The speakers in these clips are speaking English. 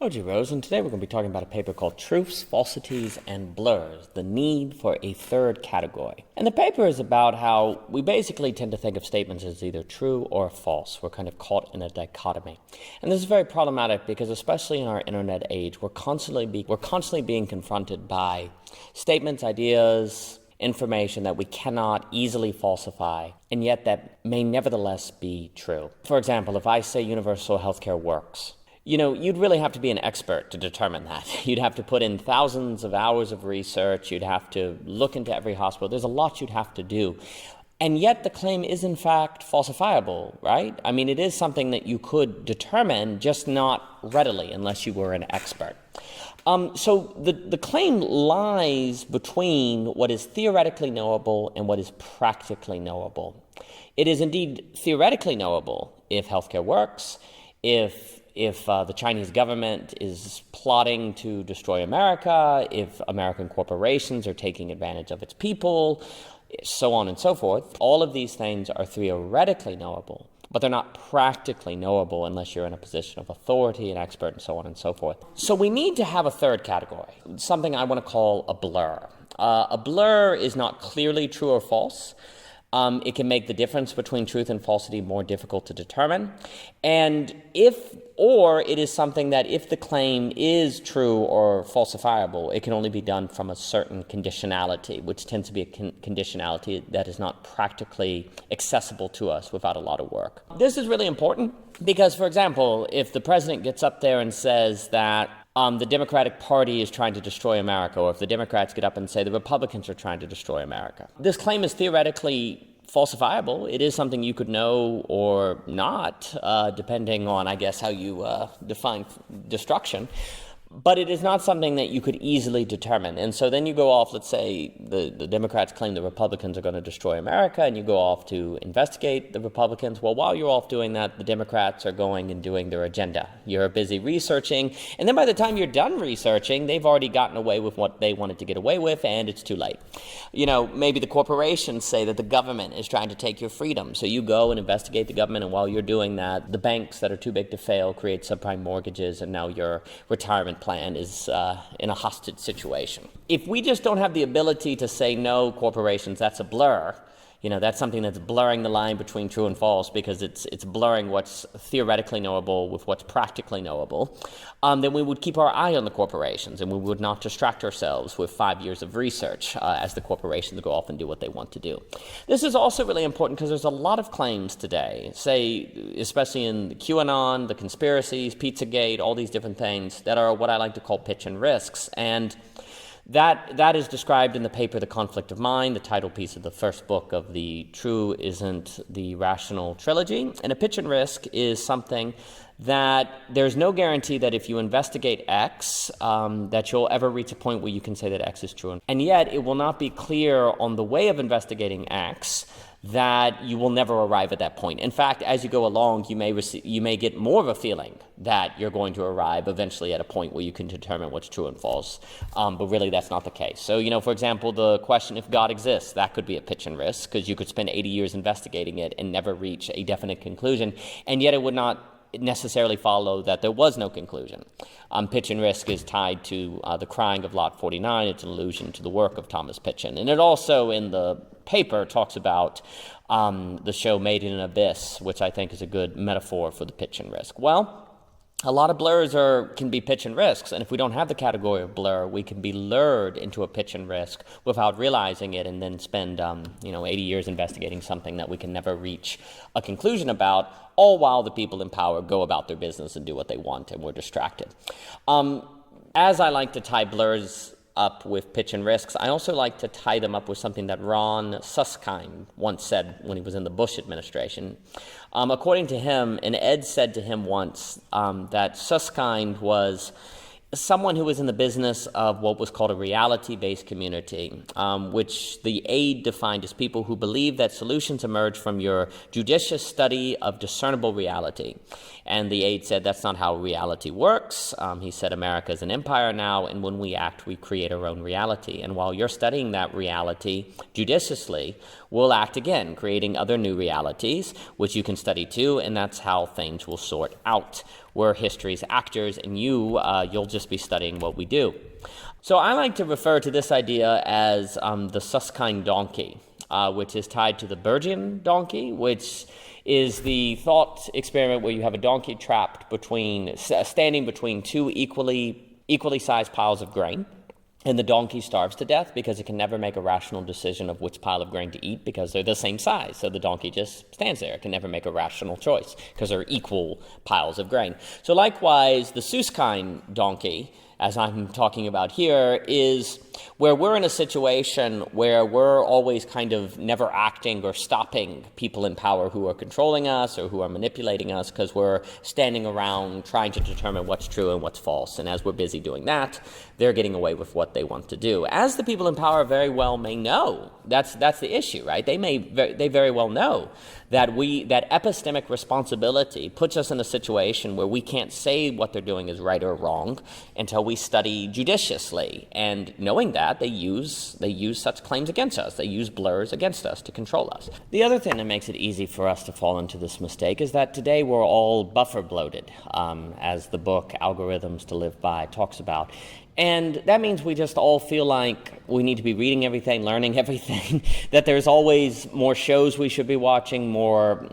Hello, Rose, and today we're going to be talking about a paper called Truths, Falsities, and Blurs, the Need for a Third Category. And the paper is about how we basically tend to think of statements as either true or false. We're kind of caught in a dichotomy. And this is very problematic because, especially in our internet age, we're constantly being confronted by statements, ideas, information that we cannot easily falsify, and yet that may nevertheless be true. For example, if I say universal healthcare works, you'd really have to be an expert to determine that. You'd have to put in thousands of hours of research. You'd have to look into every hospital. There's a lot you'd have to do. And yet the claim is, in fact, falsifiable, right? I mean, it is something that you could determine, just not readily unless you were an expert. So the claim lies between what is theoretically knowable and what is practically knowable. It is indeed theoretically knowable if healthcare works, if the Chinese government is plotting to destroy America, if American corporations are taking advantage of its people, so on and so forth. All of these things are theoretically knowable, but they're not practically knowable unless you're in a position of authority, an expert, and so on and so forth. So we need to have a third category, something I want to call a blur. A blur is not clearly true or false. It can make the difference between truth and falsity more difficult to determine. Or it is something that if the claim is true or falsifiable, it can only be done from a certain conditionality, which tends to be a conditionality that is not practically accessible to us without a lot of work. This is really important because, for example, if the president gets up there and says that the Democratic Party is trying to destroy America, or if the Democrats get up and say the Republicans are trying to destroy America, this claim is theoretically falsifiable. It is something you could know or not, depending on, I guess, how you define destruction. But it is not something that you could easily determine. And so then you go off, let's say the Democrats claim the Republicans are going to destroy America, and you go off to investigate the Republicans. Well, while you're off doing that, the Democrats are going and doing their agenda. You're busy researching, and then by the time you're done researching, they've already gotten away with what they wanted to get away with, and it's too late. Maybe the corporations say that the government is trying to take your freedom, so you go and investigate the government, and while you're doing that, the banks that are too big to fail create subprime mortgages, and now your retirement plan is in a hostage situation. If we just don't have the ability to say no, corporations, that's a blur, that's something that's blurring the line between true and false because it's blurring what's theoretically knowable with what's practically knowable, then we would keep our eye on the corporations and we would not distract ourselves with 5 years of research as the corporations go off and do what they want to do. This is also really important because there's a lot of claims today, especially in the QAnon, the conspiracies, Pizzagate, all these different things that are what I like to call pitch and risks. And that is described in the paper, The Conflict of Mind, the title piece of the first book of the True Isn't the Rational trilogy. And a pitch and risk is something that there's no guarantee that if you investigate X, that you'll ever reach a point where you can say that X is true. And yet it will not be clear on the way of investigating X that you will never arrive at that point. In fact, as you go along, you may get more of a feeling that you're going to arrive eventually at a point where you can determine what's true and false. But really, that's not the case. So, for example, the question if God exists, that could be a pitch and risk because you could spend 80 years investigating it and never reach a definite conclusion. And yet it would not necessarily follow that there was no conclusion. Pitch and risk is tied to the crying of Lot 49. It's an allusion to the work of Thomas Pynchon. And it also, in the paper, talks about the show Made in an Abyss, which I think is a good metaphor for the pitch and risk. Well, a lot of blurs can be pitch and risks, and if we don't have the category of blur, we can be lured into a pitch and risk without realizing it, and then spend 80 years investigating something that we can never reach a conclusion about, all while the people in power go about their business and do what they want, and we're distracted. As I like to tie blurs up with pitch and risks, I also like to tie them up with something that Ron Suskind once said when he was in the Bush administration. According to him, and Ed said to him once that Suskind was someone who was in the business of what was called a reality-based community, which the aide defined as people who believe that solutions emerge from your judicious study of discernible reality. And the aide said that's not how reality works. He said America is an empire now, and when we act, we create our own reality. And while you're studying that reality judiciously, we'll act again, creating other new realities, which you can study too, and that's how things will sort out. We're history's actors, and you'll just be studying what we do. So I like to refer to this idea as the Susskind donkey, which is tied to the Bergian donkey, which is the thought experiment where you have a donkey trapped standing between two equally sized piles of grain. And the donkey starves to death because it can never make a rational decision of which pile of grain to eat because they're the same size. So the donkey just stands there. It can never make a rational choice because they're equal piles of grain. So likewise, the Susskind donkey, as I'm talking about here, is where we're in a situation where we're always kind of never acting or stopping people in power who are controlling us or who are manipulating us because we're standing around trying to determine what's true and what's false. And as we're busy doing that, they're getting away with what they want to do. As the people in power very well may know, that's the issue, right? They very well know that epistemic responsibility puts us in a situation where we can't say what they're doing is right or wrong until we study judiciously. And knowing that, they use such claims against us. They use blurs against us to control us. The other thing that makes it easy for us to fall into this mistake is that today we're all buffer bloated, as the book Algorithms to Live By talks about. And that means we just all feel like we need to be reading everything, learning everything, that there's always more shows we should be watching, more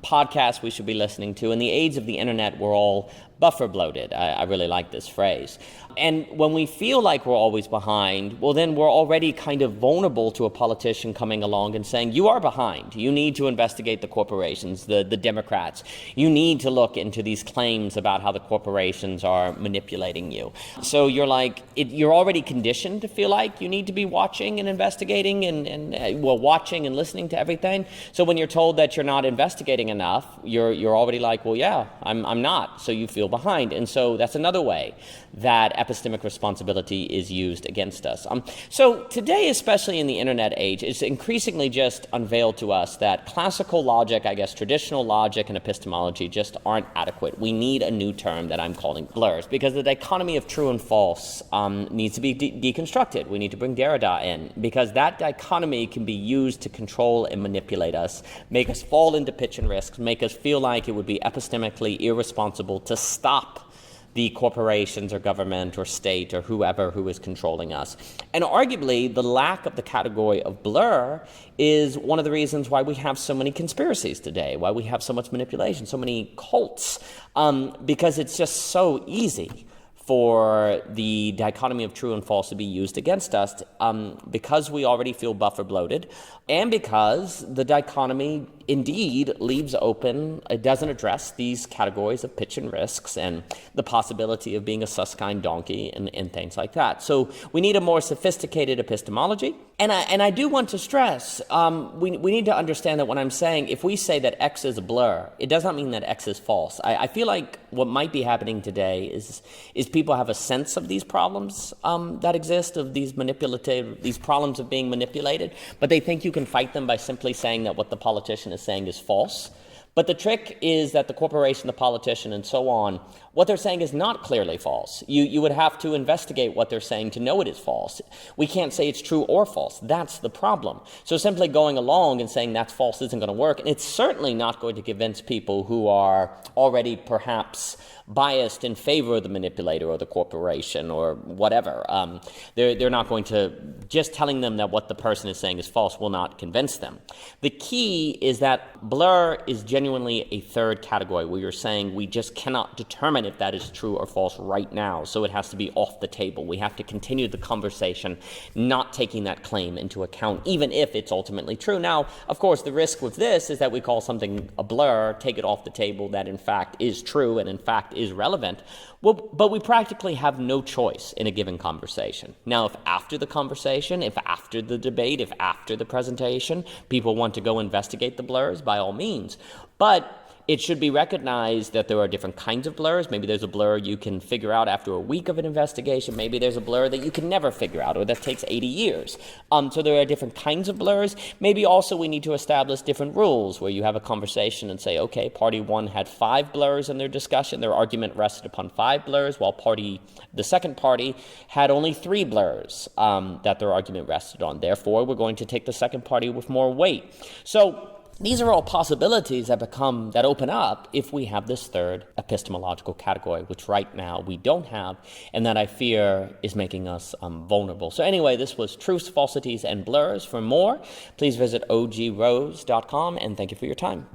podcasts we should be listening to. In the age of the internet, we're all buffer bloated. I really like this phrase. And when we feel like we're always behind, well, then we're already kind of vulnerable to a politician coming along and saying, you are behind. You need to investigate the corporations, the Democrats. You need to look into these claims about how the corporations are manipulating you. So you're you're already conditioned to feel like you need to be watching and investigating and watching and listening to everything. So when you're told that you're not investigating enough, you're already like, well, yeah, I'm not. So you feel behind. And so that's another way that epistemic responsibility is used against us. So today, especially in the internet age, it's increasingly just unveiled to us that classical logic, I guess traditional logic and epistemology just aren't adequate. We need a new term that I'm calling blurs, because the dichotomy of true and false needs to be deconstructed. We need to bring Derrida in, because that dichotomy can be used to control and manipulate us, make us fall into pitch and risks, make us feel like it would be epistemically irresponsible to stop the corporations or government or state or whoever who is controlling us. And arguably, the lack of the category of blur is one of the reasons why we have so many conspiracies today, why we have so much manipulation, so many cults, because it's just so easy for the dichotomy of true and false to be used against us, because we already feel buffer bloated, and because the dichotomy indeed leaves open, it doesn't address these categories of pitch and risks and the possibility of being a Susskind donkey and things like that. So we need a more sophisticated epistemology. And I do want to stress, we need to understand that when I'm saying, if we say that X is a blur, it does not mean that X is false. I feel like what might be happening today is people have a sense of these problems that exist, of these problems of being manipulated, but they think you can fight them by simply saying that what the politician is saying is false. But the trick is that the corporation, the politician, and so on, what they're saying is not clearly false. You would have to investigate what they're saying to know it is false. We can't say it's true or false. That's the problem. So simply going along and saying that's false isn't going to work. And it's certainly not going to convince people who are already perhaps biased in favor of the manipulator or the corporation or whatever. They're not going to, just telling them that what the person is saying is false will not convince them. The key is that blur is genuinely a third category where you're saying we just cannot determine if that is true or false right now, so it has to be off the table. We have to continue the conversation, not taking that claim into account, even if it's ultimately true. Now, of course, the risk with this is that we call something a blur, take it off the table, that in fact is true and in fact is relevant. Well, but we practically have no choice in a given conversation. Now, if after the conversation, if after the debate, if after the presentation, people want to go investigate the blurs, by all means. But it should be recognized that there are different kinds of blurs. Maybe there's a blur you can figure out after a week of an investigation. Maybe there's a blur that you can never figure out, or that takes 80 years. So there are different kinds of blurs. Maybe also we need to establish different rules where you have a conversation and say, okay, party one had 5 blurs in their discussion. Their argument rested upon 5 blurs, while the second party had only 3 blurs that their argument rested on. Therefore, we're going to take the second party with more weight. So These are all possibilities that open up if we have this third epistemological category, which right now we don't have, and that I fear is making us vulnerable. So anyway, this was Truths, Falsities, and Blurs. For more, please visit ogrose.com, and thank you for your time.